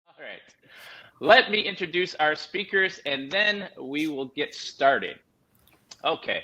All right, let me introduce our speakers and then we will get started. Okay,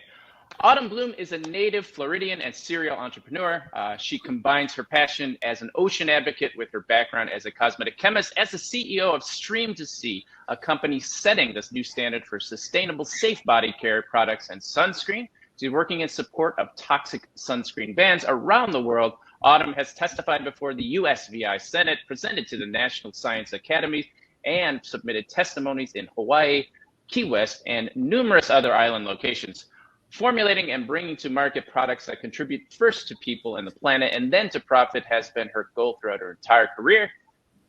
Autumn Blum is a native Floridian and serial entrepreneur. She combines her passion as an ocean advocate with her background as a cosmetic chemist as the CEO of Stream to Sea, a company setting this new standard for sustainable, safe body care products and sunscreen. She's working in support of toxic sunscreen bans around the world. Autumn has testified before the USVI Senate, presented to the National Science Academies, and submitted testimonies in Hawaii, Key West, and numerous other island locations. Formulating and bringing to market products that contribute first to people and the planet and then to profit has been her goal throughout her entire career.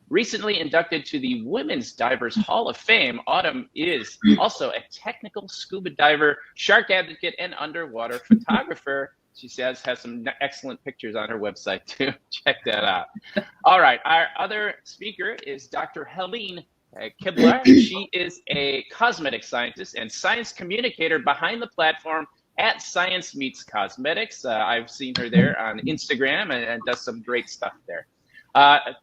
Recently inducted to the Women's Divers Hall of Fame, Autumn is also a technical scuba diver, shark advocate, and underwater photographer. She says has some excellent pictures on her website too. Check that out. All right, our other speaker is Dr. Heleen Kibbelaar. She is a cosmetic scientist and science communicator behind the platform at Science Meets Cosmetics. I've seen her there on Instagram and does some great stuff there.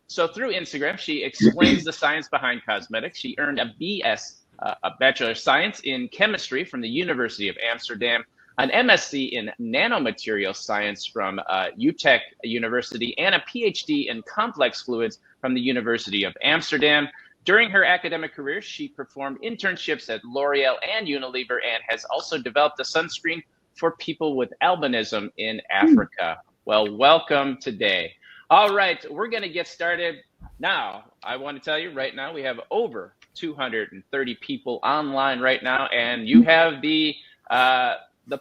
So through Instagram, she explains the science behind cosmetics. She earned a BS, a Bachelor of Science in Chemistry from the University of Amsterdam, an MSc in Nanomaterial Science from UTech University, and a PhD in Complex Fluids from the University of Amsterdam. During her academic career, she performed internships at L'Oreal and Unilever and has also developed a sunscreen for people with albinism in Africa. Well, welcome today. All right, we're going to get started now. I want to tell you right now, we have over 230 people online right now, and you have the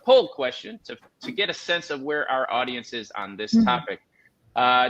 poll question to get a sense of where our audience is on this topic.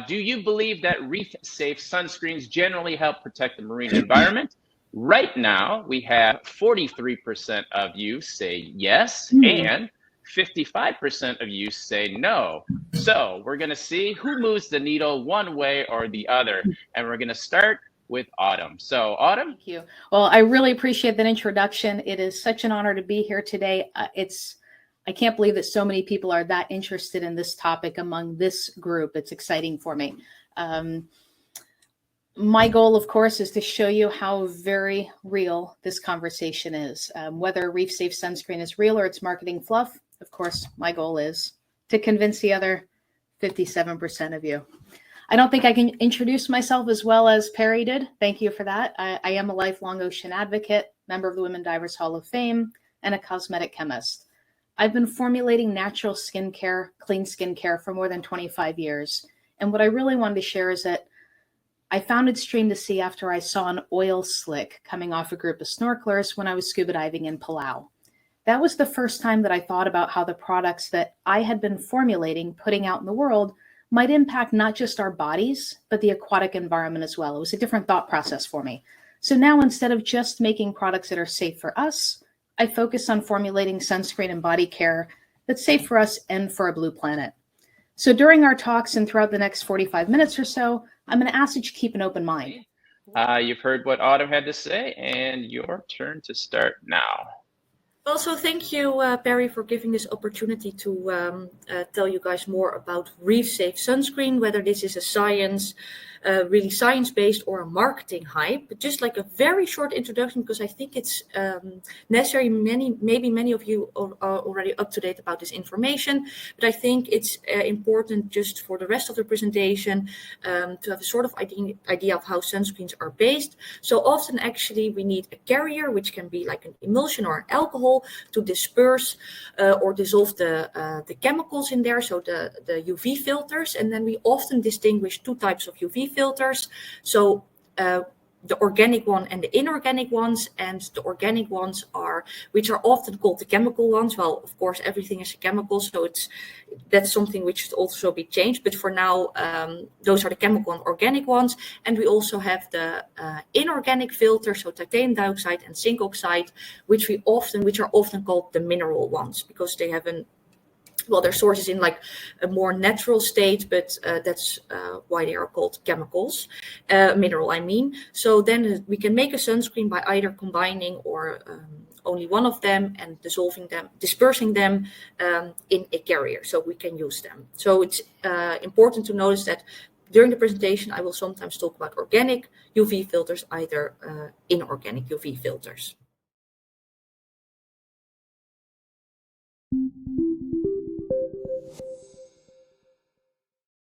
Do you believe that reef-safe sunscreens generally help protect the marine environment? Right now, we have 43% of you say yes, and 55% of you say no. So we're going to see who moves the needle one way or the other. And we're going to start with Autumn. So Autumn? Thank you. Well, I really appreciate that introduction. It is such an honor to be here today. I can't believe that so many people are that interested in this topic among this group. It's exciting for me. My goal, of course, is to show you how very real this conversation is. Whether reef-safe sunscreen is real or it's marketing fluff, of course, my goal is to convince the other 57% of you. I don't think I can introduce myself as well as Perry did. Thank you for that. I am a lifelong ocean advocate, member of the Women Divers Hall of Fame, and a cosmetic chemist. I've been formulating natural skincare, clean skincare for more than 25 years. And what I really wanted to share is that I founded Stream to Sea after I saw an oil slick coming off a group of snorkelers when I was scuba diving in Palau. That was the first time that I thought about how the products that I had been formulating, putting out in the world, might impact not just our bodies, but the aquatic environment as well. It was a different thought process for me. So now instead of just making products that are safe for us, I focus on formulating sunscreen and body care that's safe for us and for a blue planet. So during our talks and throughout the next 45 minutes or so, I'm going to ask that you keep an open mind. You've heard what Autumn had to say, and your turn to start now. Also, thank you, Perry, for giving this opportunity to tell you guys more about reef-safe sunscreen, whether this is a science, really science-based or a marketing hype. But just like a very short introduction, because I think it's necessary. Maybe many of you are already up to date about this information, but I think it's important just for the rest of the presentation to have a sort of idea of how sunscreens are based. So often, actually, we need a carrier, which can be like an emulsion or an alcohol, to disperse or dissolve the chemicals in there, so the UV filters. And then we often distinguish two types of UV filters. So the organic one and the inorganic ones, and the organic ones which are often called the chemical ones. Well, of course, everything is a chemical, so that's something which should also be changed. But for now, those are the chemical and organic ones. And we also have the inorganic filters, so titanium dioxide and zinc oxide, which are often called the mineral ones, because they have their source is in like a more natural state, but that's why they are called chemicals, mineral, I mean. So then we can make a sunscreen by either combining or only one of them and dispersing them in a carrier so we can use them. So it's important to notice that during the presentation, I will sometimes talk about organic UV filters, either inorganic UV filters.